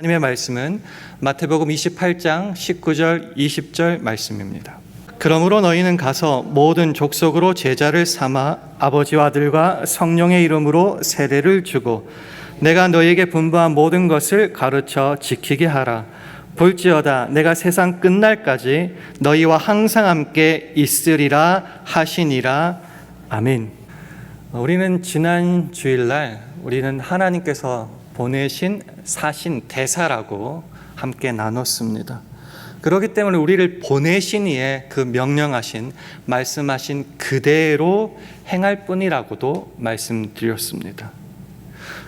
하나님의 말씀은 마태복음 28장 19절 20절 말씀입니다. 그러므로 너희는 가서 모든 족속으로 제자를 삼아 아버지와 아들과 성령의 이름으로 세례를 주고 내가 너희에게 분부한 모든 것을 가르쳐 지키게 하라. 볼지어다 내가 세상 끝날까지 너희와 항상 함께 있으리라 하시니라. 아멘. 우리는 지난 주일날 우리는 하나님께서 보내신 사신 대사라고 함께 나눴습니다. 그렇기 때문에 우리를 보내신 이에 그 명령하신 말씀하신 그대로 행할 뿐이라고도 말씀드렸습니다.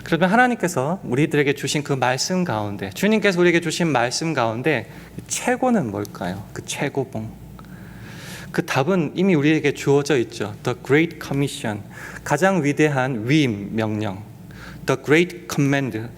그러면 하나님께서 우리들에게 주신 그 말씀 가운데, 주님께서 우리에게 주신 말씀 가운데 최고는 뭘까요? 그 최고봉. 그 답은 이미 우리에게 주어져 있죠. The Great Commission, 가장 위대한 위임 명령. The Great Command,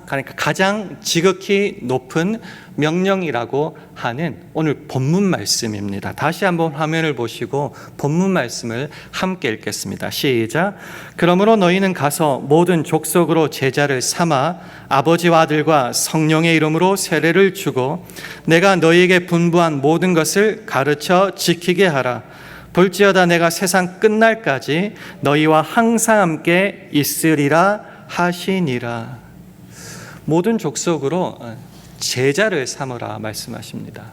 그러니까 가장 지극히 높은 명령이라고 하는 오늘 본문 말씀입니다. 다시 한번 화면을 보시고 본문 말씀을 함께 읽겠습니다. 시작. 그러므로 너희는 가서 모든 족속으로 제자를 삼아 아버지와 아들과 성령의 이름으로 세례를 주고 내가 너희에게 분부한 모든 것을 가르쳐 지키게 하라. 볼지어다 내가 세상 끝날까지 너희와 항상 함께 있으리라 하시니라. 모든 족속으로 제자를 삼으라 말씀하십니다.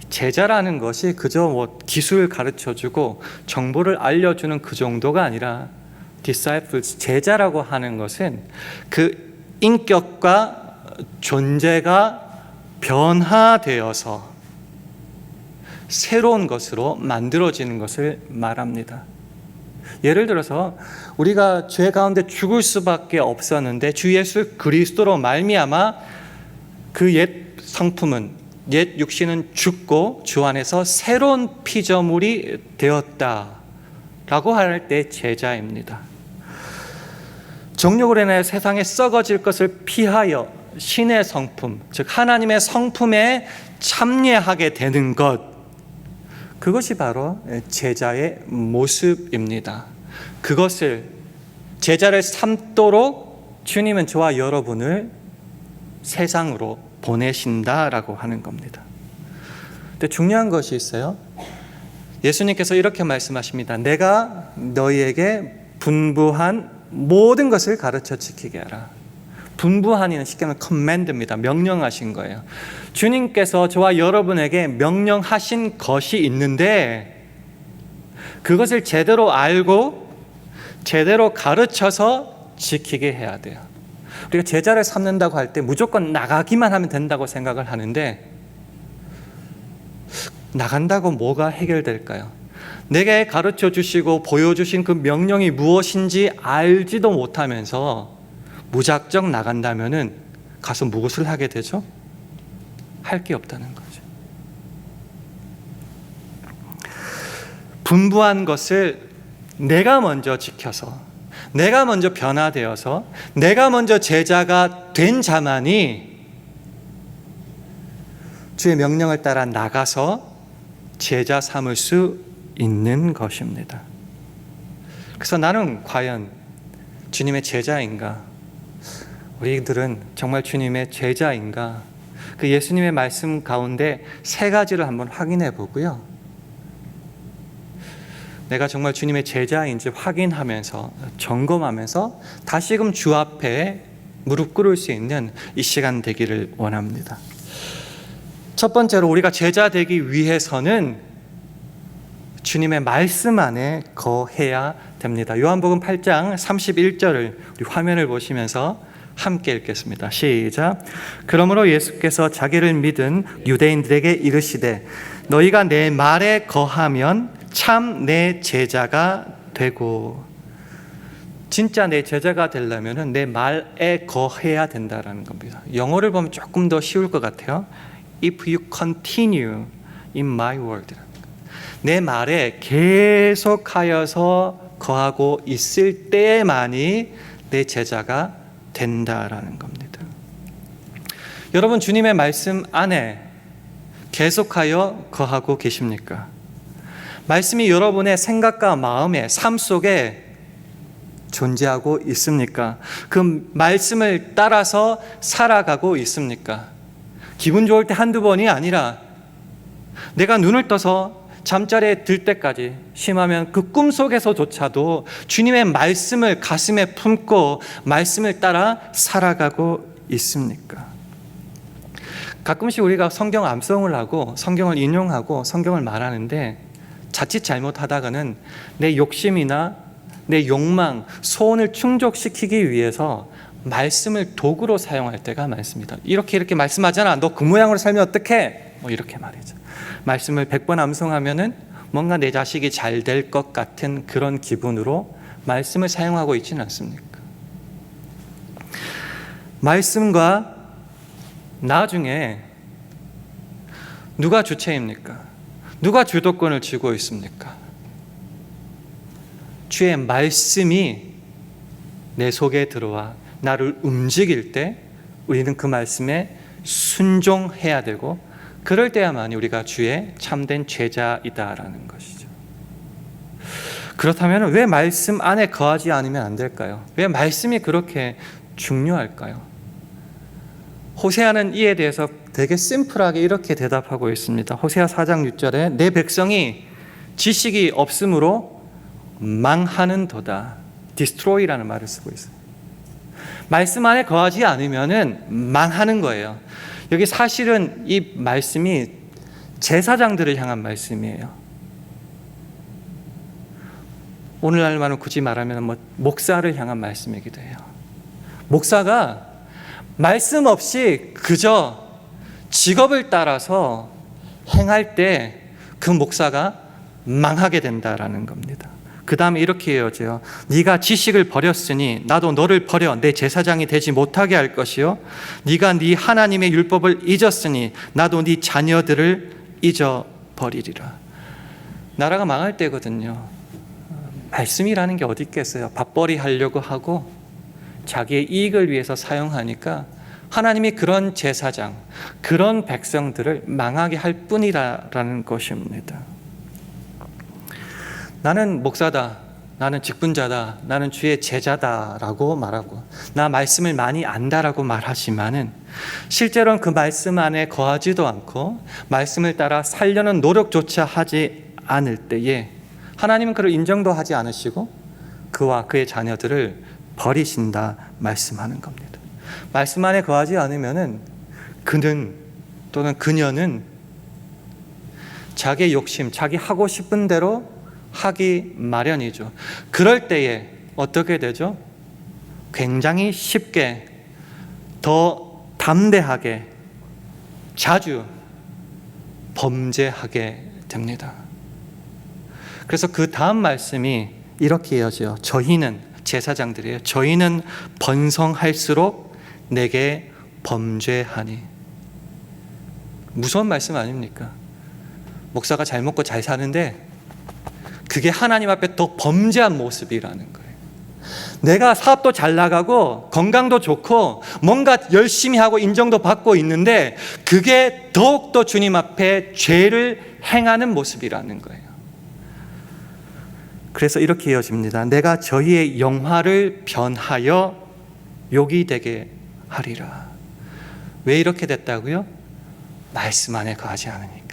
제자라는 것이 그저 기술 가르쳐주고 정보를 알려주는 그 정도가 아니라 disciples, 제자라고 하는 것은 그 인격과 존재가 변화되어서 새로운 것으로 만들어지는 것을 말합니다. 예를 들어서 우리가 죄 가운데 죽을 수밖에 없었는데 주 예수 그리스도로 말미암아 그 옛 성품은, 옛 육신은 죽고 주 안에서 새로운 피조물이 되었다라고 할 때 제자입니다. 정욕으로 인해 세상에 썩어질 것을 피하여 신의 성품, 즉 하나님의 성품에 참여하게 되는 것, 그것이 바로 제자의 모습입니다. 그것을 제자를 삼도록 주님은 저와 여러분을 세상으로 보내신다라고 하는 겁니다. 근데 중요한 것이 있어요. 예수님께서 이렇게 말씀하십니다. 내가 너희에게 분부한 모든 것을 가르쳐 지키게 하라. 분부한이는 쉽게 말하면 command입니다. 명령하신 거예요. 주님께서 저와 여러분에게 명령하신 것이 있는데 그것을 제대로 알고 제대로 가르쳐서 지키게 해야 돼요. 우리가 제자를 삼는다고 할 때 무조건 나가기만 하면 된다고 생각을 하는데 나간다고 뭐가 해결될까요? 내게 가르쳐 주시고 보여주신 그 명령이 무엇인지 알지도 못하면서 무작정 나간다면은 가서 무엇을 하게 되죠? 할 게 없다는 거죠. 분부한 것을 내가 먼저 지켜서, 내가 먼저 변화되어서, 내가 먼저 제자가 된 자만이 주의 명령을 따라 나가서 제자 삼을 수 있는 것입니다. 그래서 나는 과연 주님의 제자인가? 우리들은 정말 주님의 제자인가? 그 예수님의 말씀 가운데 세 가지를 한번 확인해 보고요. 내가 정말 주님의 제자인지 확인하면서 점검하면서 다시금 주 앞에 무릎 꿇을 수 있는 이 시간 되기를 원합니다. 첫 번째로 우리가 제자 되기 위해서는 주님의 말씀 안에 거해야 됩니다. 요한복음 8장 31절을 우리 화면을 보시면서 함께 읽겠습니다. 시작. 그러므로 예수께서 자기를 믿은 유대인들에게 이르시되 너희가 내 말에 거하면 참 내 제자가 되고. 진짜 내 제자가 되려면 내 말에 거해야 된다는 겁니다. 영어를 보면 조금 더 쉬울 것 같아요. If you continue in my word, 내 말에 계속하여서 거하고 있을 때만이 내 제자가 된다라는 겁니다. 여러분 주님의 말씀 안에 계속하여 거하고 계십니까? 말씀이 여러분의 생각과 마음의 삶 속에 존재하고 있습니까? 그 말씀을 따라서 살아가고 있습니까? 기분 좋을 때 한두 번이 아니라 내가 눈을 떠서 잠자리에 들 때까지, 심하면 그 꿈속에서조차도 주님의 말씀을 가슴에 품고 말씀을 따라 살아가고 있습니까? 가끔씩 우리가 성경 암송을 하고 성경을 인용하고 성경을 말하는데 자칫 잘못하다가는 내 욕심이나 내 욕망, 소원을 충족시키기 위해서 말씀을 도구로 사용할 때가 많습니다. 이렇게 말씀하잖아. 너 그 모양으로 살면 어떡해? 뭐 이렇게 말이죠. 말씀을 100번 암송하면은 뭔가 내 자식이 잘 될 것 같은 그런 기분으로 말씀을 사용하고 있지는 않습니까? 말씀과 나중에 누가 주체입니까? 누가 주도권을 쥐고 있습니까? 주의 말씀이 내 속에 들어와 나를 움직일 때 우리는 그 말씀에 순종해야 되고, 그럴 때야만이 우리가 주의 참된 제자이다라는 것이죠. 그렇다면 왜 말씀 안에 거하지 않으면 안 될까요? 왜 말씀이 그렇게 중요할까요? 호세아는 이에 대해서 되게 심플하게 이렇게 대답하고 있습니다. 호세아 4장 6절에 내 백성이 지식이 없으므로 망하는도다. destroy라는 말을 쓰고 있어요. 말씀 안에 거하지 않으면 망하는 거예요. 여기 사실은 이 말씀이 제사장들을 향한 말씀이에요. 오늘날만은 굳이 말하면 목사를 향한 말씀이기도 해요. 목사가 말씀 없이 그저 직업을 따라서 행할 때 그 목사가 망하게 된다라는 겁니다. 그 다음에 이렇게 이어져요. 네가 지식을 버렸으니 나도 너를 버려 내 제사장이 되지 못하게 할 것이요, 네가 네 하나님의 율법을 잊었으니 나도 네 자녀들을 잊어버리리라. 나라가 망할 때거든요. 말씀이라는 게 어디 있겠어요. 밥벌이 하려고 하고 자기의 이익을 위해서 사용하니까 하나님이 그런 제사장, 그런 백성들을 망하게 할 뿐이라는 것입니다. 나는 목사다, 나는 직분자다, 나는 주의 제자다라고 말하고 나 말씀을 많이 안다라고 말하지만은 실제로는 그 말씀 안에 거하지도 않고 말씀을 따라 살려는 노력조차 하지 않을 때에 하나님은 그를 인정도 하지 않으시고 그와 그의 자녀들을 버리신다 말씀하는 겁니다. 말씀 안에 거하지 않으면은 그는 또는 그녀는 자기의 욕심, 자기 하고 싶은 대로 하기 마련이죠. 그럴 때에 어떻게 되죠? 굉장히 쉽게, 더 담대하게, 자주 범죄하게 됩니다. 그래서 그 다음 말씀이 이렇게 이어져요. 저희는, 제사장들이에요. 저희는 번성할수록 내게 범죄하니. 무서운 말씀 아닙니까? 목사가 잘 먹고 잘 사는데 그게 하나님 앞에 더 범죄한 모습이라는 거예요. 내가 사업도 잘 나가고 건강도 좋고 뭔가 열심히 하고 인정도 받고 있는데 그게 더욱더 주님 앞에 죄를 행하는 모습이라는 거예요. 그래서 이렇게 이어집니다. 내가 저희의 영화를 변하여 욕이 되게 하리라. 왜 이렇게 됐다고요? 말씀 안에 거하지 않으니까.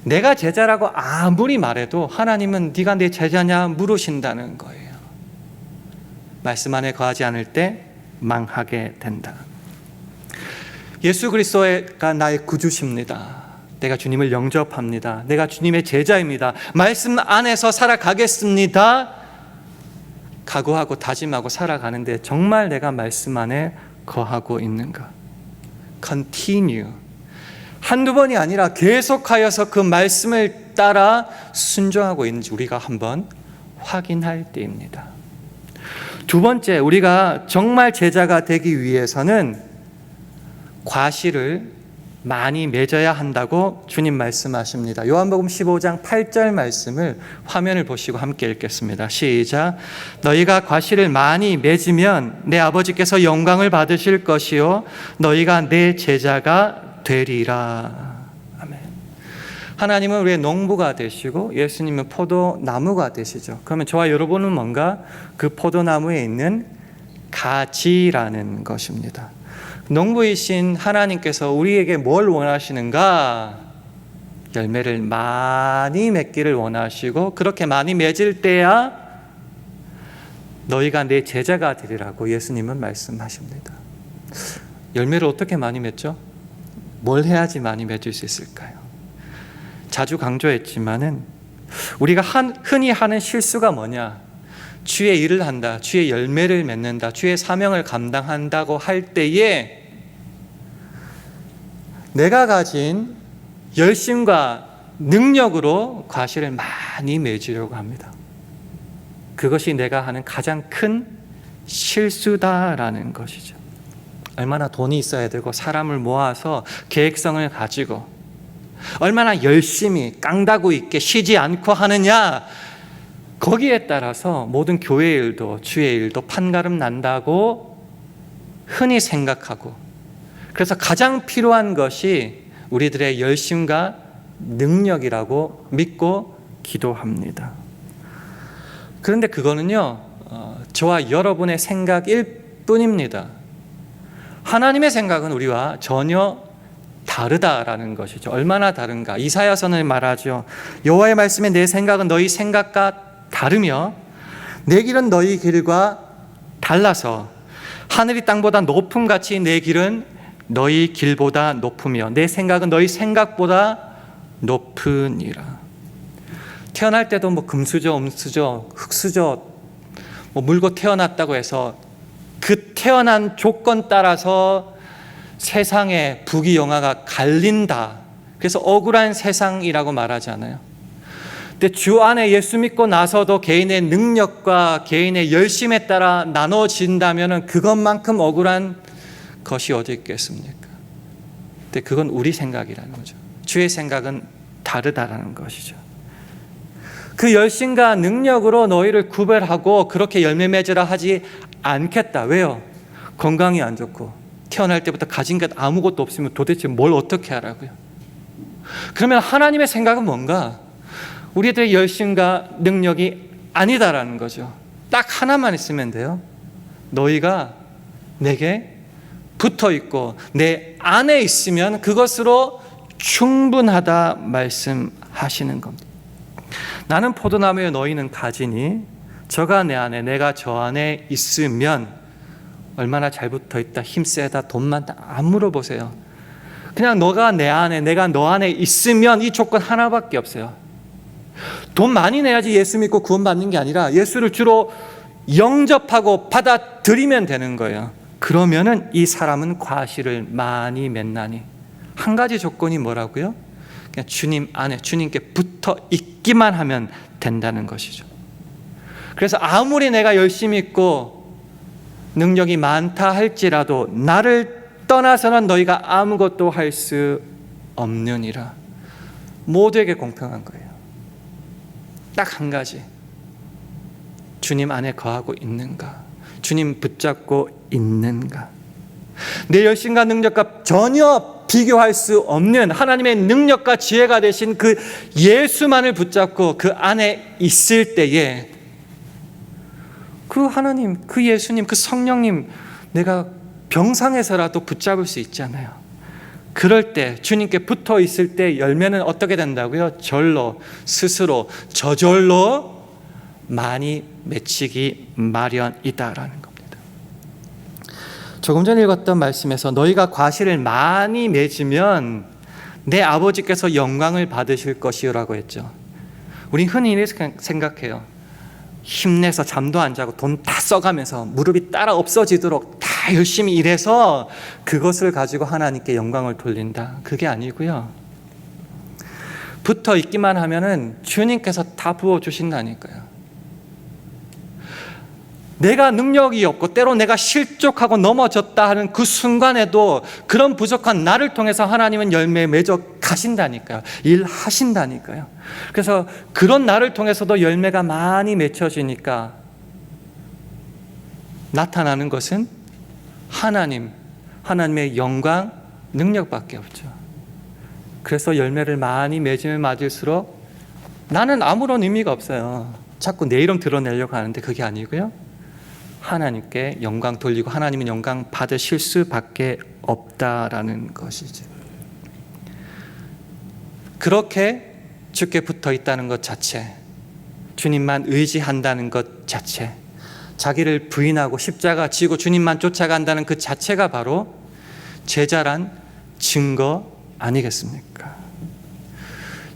내가 제자라고 아무리 말해도 하나님은 네가 내 제자냐 물으신다는 거예요. 말씀 안에 거하지 않을 때 망하게 된다. 예수 그리스도가 나의 구주십니다. 내가 주님을 영접합니다. 내가 주님의 제자입니다. 말씀 안에서 살아가겠습니다. 각오하고 다짐하고 살아가는데 정말 내가 말씀 안에 거하고 있는가? Continue. 한두 번이 아니라 계속하여서 그 말씀을 따라 순종하고 있는지 우리가 한번 확인할 때입니다. 두 번째, 우리가 정말 제자가 되기 위해서는 과실을 많이 맺어야 한다고 주님 말씀하십니다. 요한복음 15장 8절 말씀을 화면을 보시고 함께 읽겠습니다. 시작. 너희가 과실을 많이 맺으면 내 아버지께서 영광을 받으실 것이요 너희가 내 제자가 되리라. 아멘. 하나님은 우리의 농부가 되시고 예수님은 포도나무가 되시죠. 그러면 저와 여러분은 뭔가 그 포도나무에 있는 가지라는 것입니다. 농부이신 하나님께서 우리에게 뭘 원하시는가? 열매를 많이 맺기를 원하시고, 그렇게 많이 맺을 때야 너희가 내 제자가 되리라고 예수님은 말씀하십니다. 열매를 어떻게 많이 맺죠? 뭘 해야지 많이 맺을 수 있을까요? 자주 강조했지만은 우리가 흔히 하는 실수가 뭐냐? 주의 일을 한다, 주의 열매를 맺는다, 주의 사명을 감당한다고 할 때에 내가 가진 열심과 능력으로 과실을 많이 맺으려고 합니다. 그것이 내가 하는 가장 큰 실수다라는 것이죠. 얼마나 돈이 있어야 되고 사람을 모아서 계획성을 가지고 얼마나 열심히 깡다구 있게 쉬지 않고 하느냐, 거기에 따라서 모든 교회 일도 주의 일도 판가름 난다고 흔히 생각하고, 그래서 가장 필요한 것이 우리들의 열심과 능력이라고 믿고 기도합니다. 그런데 그거는요, 저와 여러분의 생각일 뿐입니다. 하나님의 생각은 우리와 전혀 다르다라는 것이죠. 얼마나 다른가? 이사야서는 말하죠. 여호와의 말씀에 내 생각은 너희 생각과 다르며 내 길은 너희 길과 달라서 하늘이 땅보다 높음 같이 내 길은 너희 길보다 높으며 내 생각은 너희 생각보다 높으니라. 태어날 때도 금수저, 음수저, 흙수저 물고 태어났다고 해서 그 태어난 조건 따라서 세상의 부귀영화가 갈린다. 그래서 억울한 세상이라고 말하잖아요. 근데 주 안에 예수 믿고 나서도 개인의 능력과 개인의 열심에 따라 나눠진다면 그것만큼 억울한 것이 어디 있겠습니까? 근데 그건 우리 생각이라는 거죠. 주의 생각은 다르다라는 것이죠. 그 열심과 능력으로 너희를 구별하고 그렇게 열매 맺으라 하지 않겠다. 왜요? 건강이 안 좋고 태어날 때부터 가진 것 아무것도 없으면 도대체 뭘 어떻게 하라고요? 그러면 하나님의 생각은 뭔가? 우리들의 열심과 능력이 아니다라는 거죠. 딱 하나만 있으면 돼요. 너희가 내게 붙어 있고 내 안에 있으면 그것으로 충분하다 말씀하시는 겁니다. 나는 포도나무에 너희는 가지니 저가 내 안에 내가 저 안에 있으면 얼마나 잘 붙어 있다, 힘세다, 돈 많다 안 물어보세요. 그냥 너가 내 안에 내가 너 안에 있으면 이 조건 하나밖에 없어요. 돈 많이 내야지 예수 믿고 구원받는 게 아니라 예수를 주로 영접하고 받아들이면 되는 거예요. 그러면은 이 사람은 과실을 많이 맺나니. 한 가지 조건이 뭐라고요? 그냥 주님 안에 주님께 붙어 있기만 하면 된다는 것이죠. 그래서 아무리 내가 열심히 있고 능력이 많다 할지라도 나를 떠나서는 너희가 아무것도 할 수 없느니라. 모두에게 공평한 거예요. 딱 한 가지. 주님 안에 거하고 있는가? 주님 붙잡고 있는가? 내 열심과 능력과 전혀 비교할 수 없는 하나님의 능력과 지혜가 되신 그 예수만을 붙잡고 그 안에 있을 때에 그 하나님, 그 예수님, 그 성령님 내가 병상에서라도 붙잡을 수 있잖아요. 그럴 때 주님께 붙어 있을 때 열매는 어떻게 된다고요? 절로, 스스로, 저절로 많이 맺히기 마련이다라는 겁니다. 조금 전에 읽었던 말씀에서 너희가 과실을 많이 맺으면 내 아버지께서 영광을 받으실 것이라고 했죠. 우린 흔히 이렇게 생각해요. 힘내서 잠도 안 자고 돈 다 써가면서 무릎이 따라 없어지도록 다 열심히 일해서 그것을 가지고 하나님께 영광을 돌린다. 그게 아니고요. 붙어 있기만 하면은 주님께서 다 부어주신다니까요. 내가 능력이 없고 때로 내가 실족하고 넘어졌다 하는 그 순간에도 그런 부족한 나를 통해서 하나님은 열매 맺어 가신다니까요. 일하신다니까요. 그래서 그런 나를 통해서도 열매가 많이 맺혀지니까 나타나는 것은 하나님의 영광, 능력밖에 없죠. 그래서 열매를 많이 맺으면 맞을수록 나는 아무런 의미가 없어요. 자꾸 내 이름 드러내려고 하는데 그게 아니고요. 하나님께 영광 돌리고 하나님은 영광 받으실 수밖에 없다라는 것이죠. 그렇게 주께 붙어 있다는 것 자체, 주님만 의지한다는 것 자체, 자기를 부인하고 십자가 지고 주님만 쫓아간다는 그 자체가 바로 제자란 증거 아니겠습니까?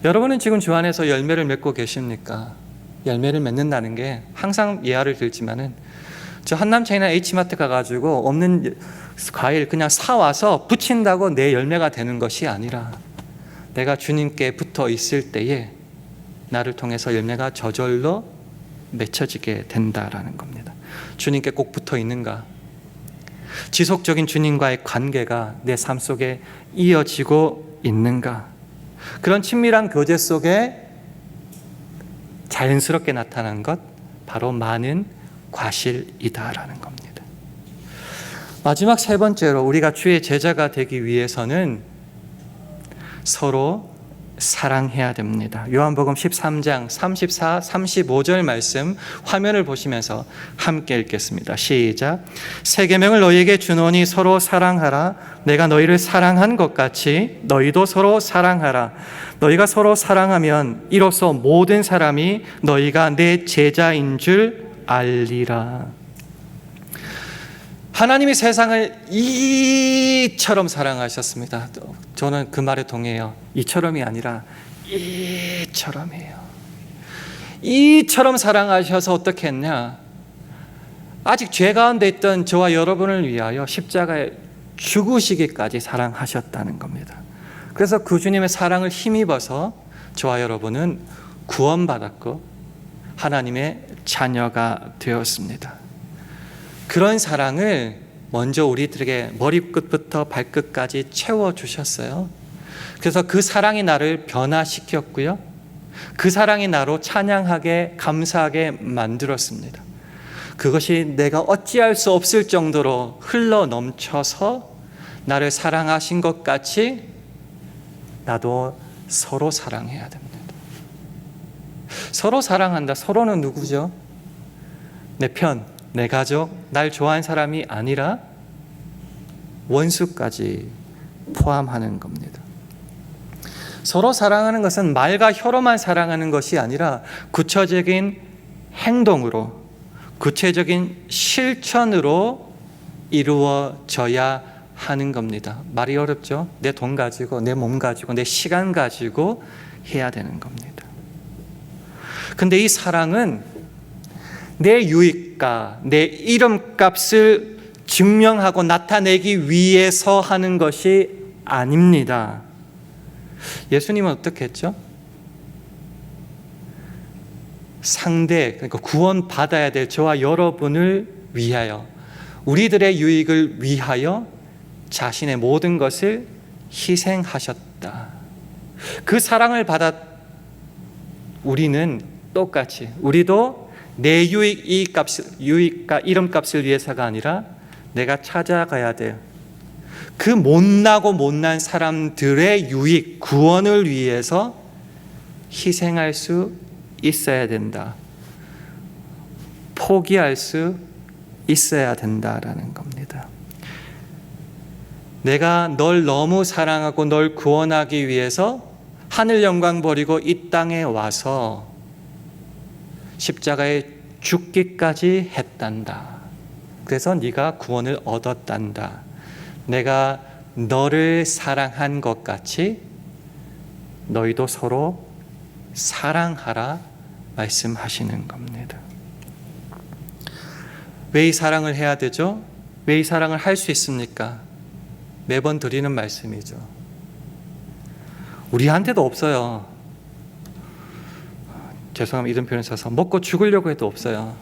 여러분은 지금 주 안에서 열매를 맺고 계십니까? 열매를 맺는다는 게 항상 예화를 들지만은 저 한남차이나 H마트 가가지고 없는 과일 그냥 사와서 붙인다고 내 열매가 되는 것이 아니라 내가 주님께 붙어 있을 때에 나를 통해서 열매가 저절로 맺혀지게 된다라는 겁니다. 주님께 꼭 붙어 있는가? 지속적인 주님과의 관계가 내 삶 속에 이어지고 있는가? 그런 친밀한 교제 속에 자연스럽게 나타난 것, 바로 많은 과실이다라는 겁니다. 마지막 세 번째로 우리가 주의 제자가 되기 위해서는 서로 사랑해야 됩니다. 요한복음 13장 34, 35절 말씀 화면을 보시면서 함께 읽겠습니다. 시작. 새 계명을 너희에게 주노니 서로 사랑하라. 내가 너희를 사랑한 것 같이 너희도 서로 사랑하라. 너희가 서로 사랑하면 이로써 모든 사람이 너희가 내 제자인 줄 알리라. 하나님이 세상을 이처럼 사랑하셨습니다. 저는 그 말에 동의해요. 이처럼이 아니라 이처럼이에요. 이처럼 사랑하셔서 어떻게 했냐? 아직 죄 가운데 있던 저와 여러분을 위하여 십자가에 죽으시기까지 사랑하셨다는 겁니다. 그래서 그 주님의 사랑을 힘입어서 저와 여러분은 구원받았고 하나님의 자녀가 되었습니다. 그런 사랑을 먼저 우리들에게 머리끝부터 발끝까지 채워주셨어요. 그래서 그 사랑이 나를 변화시켰고요. 그 사랑이 나로 찬양하게 감사하게 만들었습니다. 그것이 내가 어찌할 수 없을 정도로 흘러 넘쳐서 나를 사랑하신 것 같이 나도 서로 사랑해야 됩니다. 서로 사랑한다. 서로는 누구죠? 내 편, 내 가족, 날 좋아하는 사람이 아니라 원수까지 포함하는 겁니다. 서로 사랑하는 것은 말과 혀로만 사랑하는 것이 아니라 구체적인 행동으로, 구체적인 실천으로 이루어져야 하는 겁니다. 말이 어렵죠? 내 돈 가지고, 내 몸 가지고, 내 시간 가지고 해야 되는 겁니다. 근데 이 사랑은 내 유익과 내 이름값을 증명하고 나타내기 위해서 하는 것이 아닙니다. 예수님은 어떻게 했죠? 상대, 그러니까 구원받아야 될 저와 여러분을 위하여, 우리들의 유익을 위하여 자신의 모든 것을 희생하셨다. 그 사랑을 받아 우리는 똑같이, 우리도 내 유익과 이름값을 위해서가 아니라 내가 찾아가야 될 그 못나고 못난 사람들의 유익, 구원을 위해서 희생할 수 있어야 된다. 포기할 수 있어야 된다라는 겁니다. 내가 널 너무 사랑하고 널 구원하기 위해서 하늘 영광 버리고 이 땅에 와서 십자가에 죽기까지 했단다. 그래서 네가 구원을 얻었단다. 내가 너를 사랑한 것 같이 너희도 서로 사랑하라 말씀하시는 겁니다. 왜 이 사랑을 해야 되죠? 왜 이 사랑을 할 수 있습니까? 매번 드리는 말씀이죠. 우리한테도 없어요. 죄송합니다. 이런 표현을 써서 먹고 죽으려고 해도 없어요.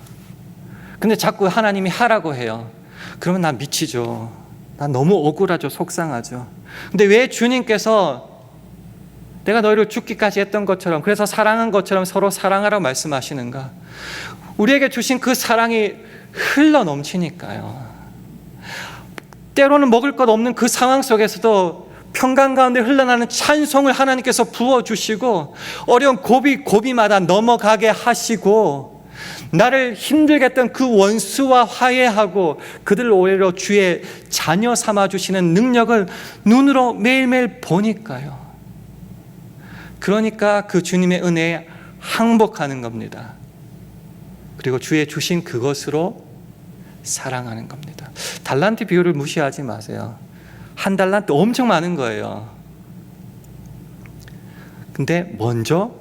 근데 자꾸 하나님이 하라고 해요. 그러면 난 미치죠. 난 너무 억울하죠. 속상하죠. 근데 왜 주님께서 내가 너희를 죽기까지 했던 것처럼, 그래서 사랑한 것처럼 서로 사랑하라고 말씀하시는가? 우리에게 주신 그 사랑이 흘러 넘치니까요. 때로는 먹을 것 없는 그 상황 속에서도 평강 가운데 흘러나는 찬송을 하나님께서 부어주시고 어려운 고비마다 넘어가게 하시고 나를 힘들게 했던 그 원수와 화해하고 그들을 오히려 주의 자녀 삼아주시는 능력을 눈으로 매일매일 보니까요. 그러니까 그 주님의 은혜에 항복하는 겁니다. 그리고 주의 주신 그것으로 사랑하는 겁니다. 달란트 비유를 무시하지 마세요. 한 달란트 엄청 많은 거예요. 근데 먼저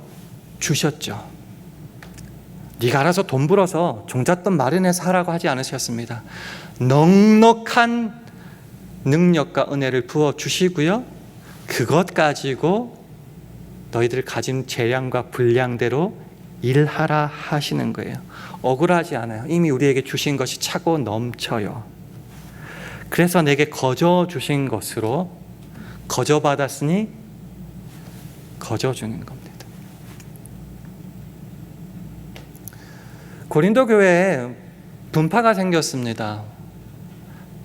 주셨죠. 네가 알아서 돈 벌어서 종잣돈 마련해서 하라고 하지 않으셨습니다. 넉넉한 능력과 은혜를 부어주시고요. 그것 가지고 너희들 가진 재량과 분량대로 일하라 하시는 거예요. 억울하지 않아요. 이미 우리에게 주신 것이 차고 넘쳐요. 그래서 내게 거저 주신 것으로 거저 받았으니 거저 주는 겁니다. 고린도 교회에 분파가 생겼습니다.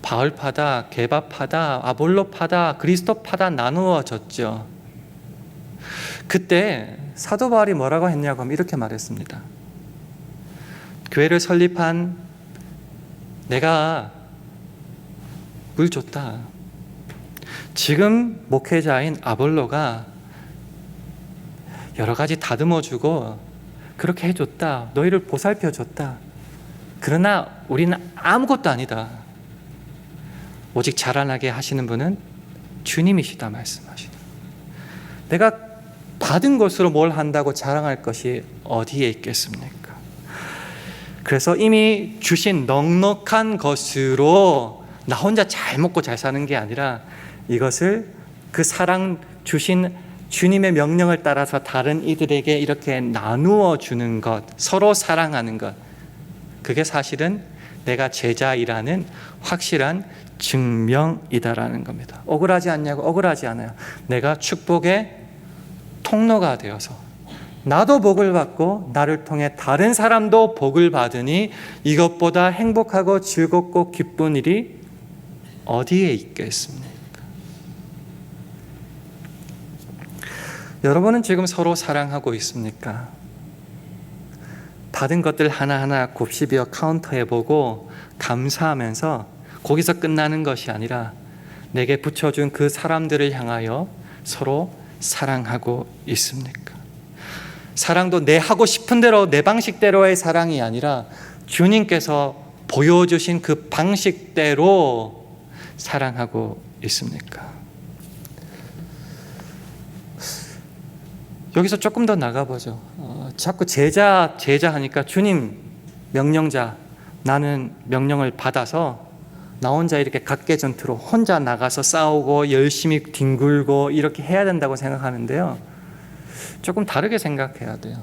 바울파다, 게바파다, 아볼로파다, 그리스도파다 나누어졌죠. 그때 사도 바울이 뭐라고 했냐고 하면 이렇게 말했습니다. 교회를 설립한 내가 물 줬다. 지금 목회자인 아볼로가 여러 가지 다듬어주고 그렇게 해줬다. 너희를 보살펴줬다. 그러나 우리는 아무것도 아니다. 오직 자라나게 하시는 분은 주님이시다 말씀하시다. 내가 받은 것으로 뭘 한다고 자랑할 것이 어디에 있겠습니까? 그래서 이미 주신 넉넉한 것으로 나 혼자 잘 먹고 잘 사는 게 아니라 이것을 그 사랑 주신 주님의 명령을 따라서 다른 이들에게 이렇게 나누어 주는 것, 서로 사랑하는 것, 그게 사실은 내가 제자이라는 확실한 증명이다라는 겁니다. 억울하지 않냐고? 억울하지 않아요. 내가 축복의 통로가 되어서 나도 복을 받고 나를 통해 다른 사람도 복을 받으니 이것보다 행복하고 즐겁고 기쁜 일이 어디에 있겠습니까? 여러분은 지금 서로 사랑하고 있습니까? 받은 것들 하나하나 곱씹어 카운터해보고 감사하면서 거기서 끝나는 것이 아니라 내게 붙여준 그 사람들을 향하여 서로 사랑하고 있습니까? 사랑도 내 하고 싶은 대로 내 방식대로의 사랑이 아니라 주님께서 보여주신 그 방식대로 사랑하고 있습니까? 여기서 조금 더 나가보죠. 자꾸 제자 하니까 주님 명령자, 나는 명령을 받아서 나 혼자 이렇게 각계전투로 혼자 나가서 싸우고 열심히 뒹굴고 이렇게 해야 된다고 생각하는데요. 조금 다르게 생각해야 돼요.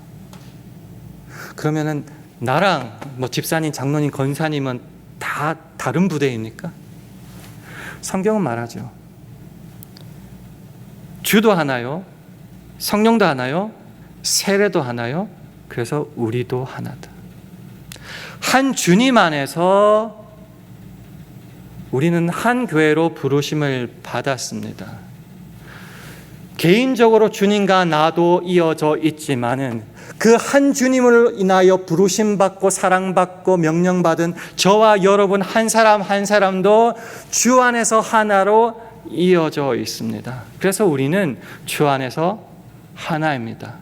그러면은 나랑 집사님, 장로님, 권사님은 다 다른 부대입니까? 성경은 말하죠. 주도 하나요? 성령도 하나요? 세례도 하나요? 그래서 우리도 하나다. 한 주님 안에서 우리는 한 교회로 부르심을 받았습니다. 개인적으로 주님과 나도 이어져 있지만은 그 한 주님을 인하여 부르심받고 사랑받고 명령받은 저와 여러분 한 사람 한 사람도 주 안에서 하나로 이어져 있습니다. 그래서 우리는 주 안에서 하나입니다.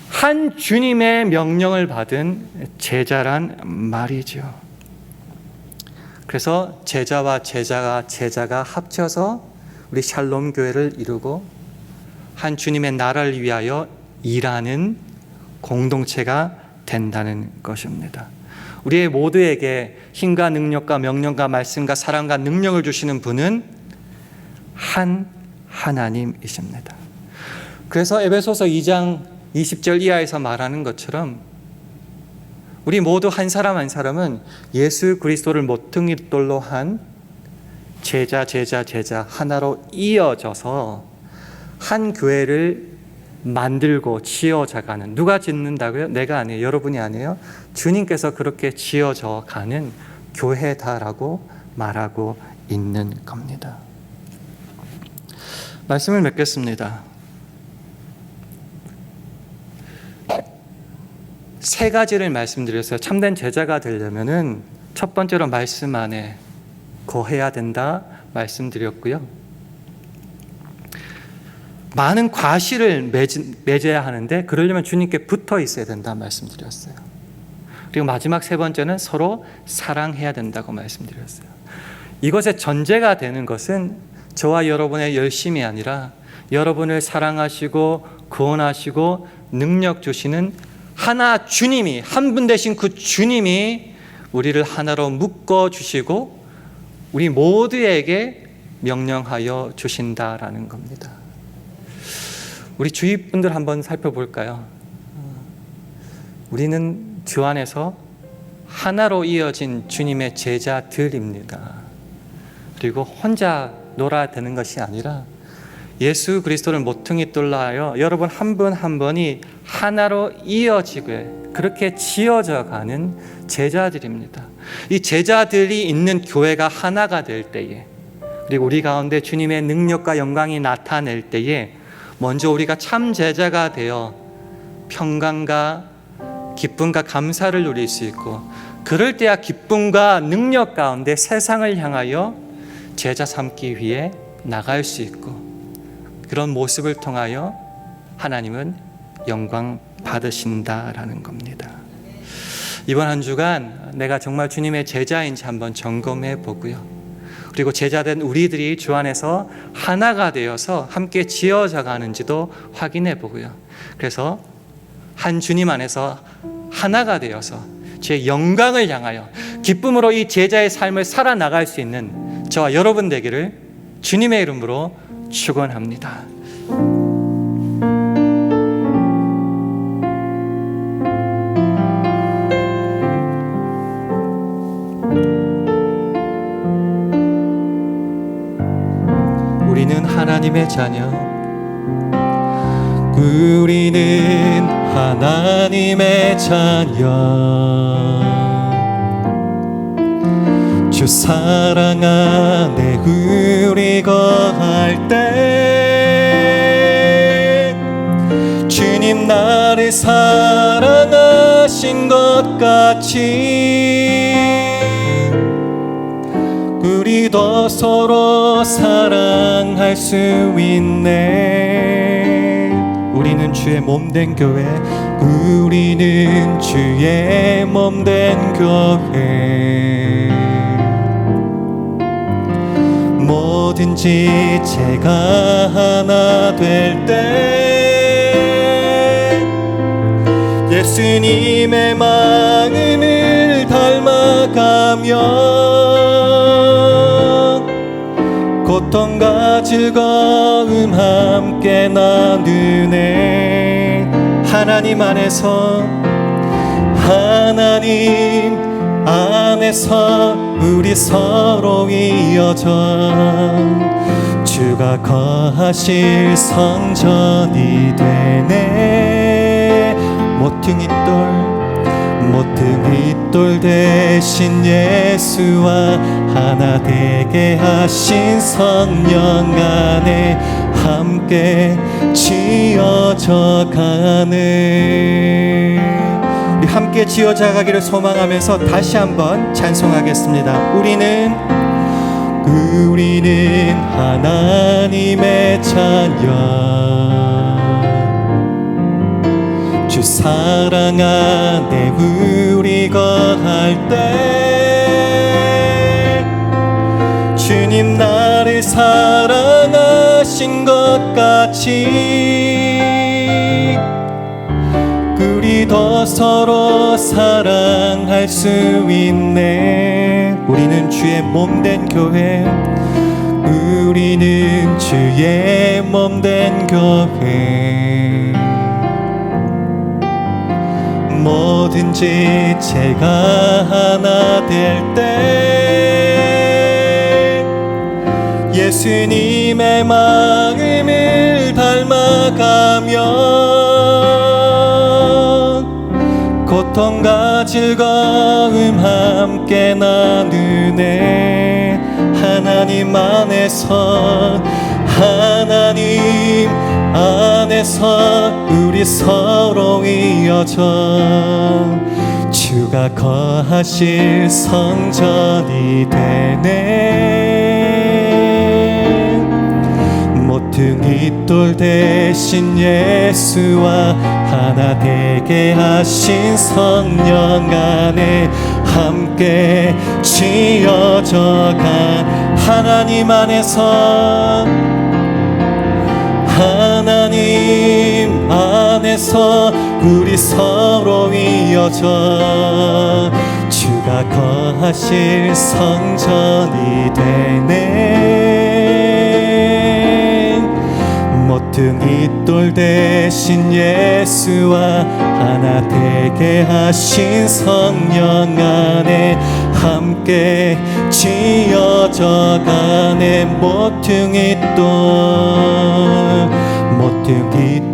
한 주님의 명령을 받은 제자란 말이죠. 그래서 제자와 제자가 합쳐서 우리 샬롬 교회를 이루고 한 주님의 나라를 위하여 일하는 공동체가 된다는 것입니다. 우리 모두에게 힘과 능력과 명령과 말씀과 사랑과 능력을 주시는 분은 한 하나님이십니다. 그래서 에베소서 2장 20절 이하에서 말하는 것처럼 우리 모두 한 사람 한 사람은 예수 그리스도를 모퉁이돌로 한 제자 하나로 이어져서 한 교회를 만들고 지어져가는, 누가 짓는다고요? 내가 아니에요. 여러분이 아니에요. 주님께서 그렇게 지어져 가는 교회다라고 말하고 있는 겁니다. 말씀을 맺겠습니다. 세 가지를 말씀드렸어요. 참된 제자가 되려면은 첫 번째로 말씀 안에 거해야 된다 말씀드렸고요. 많은 과실을 맺어야 하는데 그러려면 주님께 붙어 있어야 된다 말씀드렸어요. 그리고 마지막 세 번째는 서로 사랑해야 된다고 말씀드렸어요. 이것의 전제가 되는 것은 저와 여러분의 열심이 아니라 여러분을 사랑하시고 구원하시고 능력 주시는 하나 주님이, 한 분 되신 그 주님이 우리를 하나로 묶어 주시고 우리 모두에게 명령하여 주신다라는 겁니다. 우리 주위 분들 한번 살펴볼까요? 우리는 주 안에서 하나로 이어진 주님의 제자들입니다. 그리고 혼자 놀아야 되는 것이 아니라 예수 그리스도를 모퉁이 돌라 하여 여러분 한 분 한 분이 하나로 이어지게 그렇게 지어져 가는 제자들입니다. 이 제자들이 있는 교회가 하나가 될 때에, 그리고 우리 가운데 주님의 능력과 영광이 나타낼 때에 먼저 우리가 참 제자가 되어 평강과 기쁨과 감사를 누릴 수 있고, 그럴 때야 기쁨과 능력 가운데 세상을 향하여 제자 삼기 위해 나갈 수 있고, 그런 모습을 통하여 하나님은 영광 받으신다라는 겁니다. 이번 한 주간 내가 정말 주님의 제자인지 한번 점검해 보고요. 그리고 제자된 우리들이 주 안에서 하나가 되어서 함께 지어져 가는지도 확인해 보고요. 그래서 한 주님 안에서 하나가 되어서 제 영광을 향하여 기쁨으로 이 제자의 삶을 살아나갈 수 있는 저와 여러분 되기를 주님의 이름으로 축원합니다. 우리는 하나님의 자녀, 우리는 하나님의 자녀, 주 사랑 안에 우리 거할 때 주님 나를 사랑하신 것 같이 우리도 서로 사랑할 수 있네. 우리는 주의 몸된 교회, 우리는 주의 몸된 교회, 뭐든지 제가 하나 될 때 예수님의 마음을 닮아가며 고통과 즐거움 함께 나누네. 하나님 안에서, 하나님 안에서 우리 서로 이어져 주가 거하실 성전이 되네. 모퉁이 돌 대신 예수와 하나 되게 하신 성령 안에 함께 지어져 가네. 우리 함께 지어져 가기를 소망하면서 다시 한번 찬송하겠습니다. 우리는 하나님의 자녀, 주 사랑 안에 우리 거할 때 주님 나를 사랑하신 것 같이 우리도 서로 사랑할 수 있네. 우리는 주의 몸된 교회, 우리는 주의 몸된 교회, 뭐든지 제가 하나 될 때 예수님의 마음을 닮아가며 고통과 즐거움 함께 나누네. 하나님 안에서, 하나님 안에서 우리 서로 이어져 주가 거하실 성전이 되네. 모퉁이 돌 대신 예수와 하나 되게 하신 성령 안에 함께 지어져간 하나님 안에서 하나님 안에서 우리 서로 이어져 주가 거하실 성전이 되네. 모퉁이 돌 대신 예수와 하나 되게 하신 성령 안에 함께 지어져가네. 모퉁이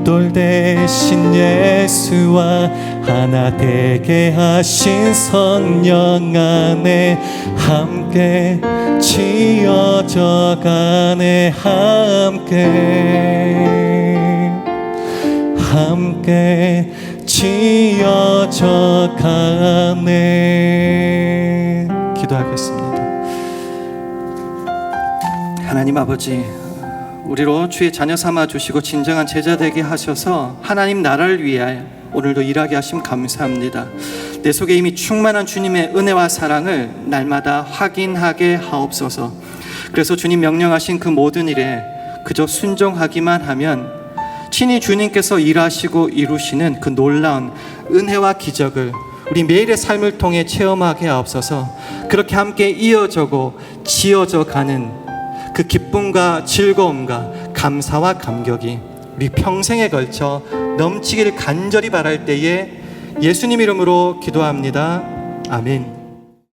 돌 대신 예수와 하나 되게 하신 성령 안에 함께 지어져가네. 함께 지어져가네. 기도하겠습니다. 하나님 아버지, 우리로 주의 자녀 삼아 주시고 진정한 제자 되게 하셔서 하나님 나라를 위하여 오늘도 일하게 하심 감사합니다. 내 속에 이미 충만한 주님의 은혜와 사랑을 날마다 확인하게 하옵소서. 그래서 주님 명령하신 그 모든 일에 그저 순종하기만 하면 친히 주님께서 일하시고 이루시는 그 놀라운 은혜와 기적을 우리 매일의 삶을 통해 체험하게 하옵소서. 그렇게 함께 이어져고 지어져 가는 그 기쁨과 즐거움과 감사와 감격이 우리 평생에 걸쳐 넘치기를 간절히 바랄 때에 예수님 이름으로 기도합니다. 아멘.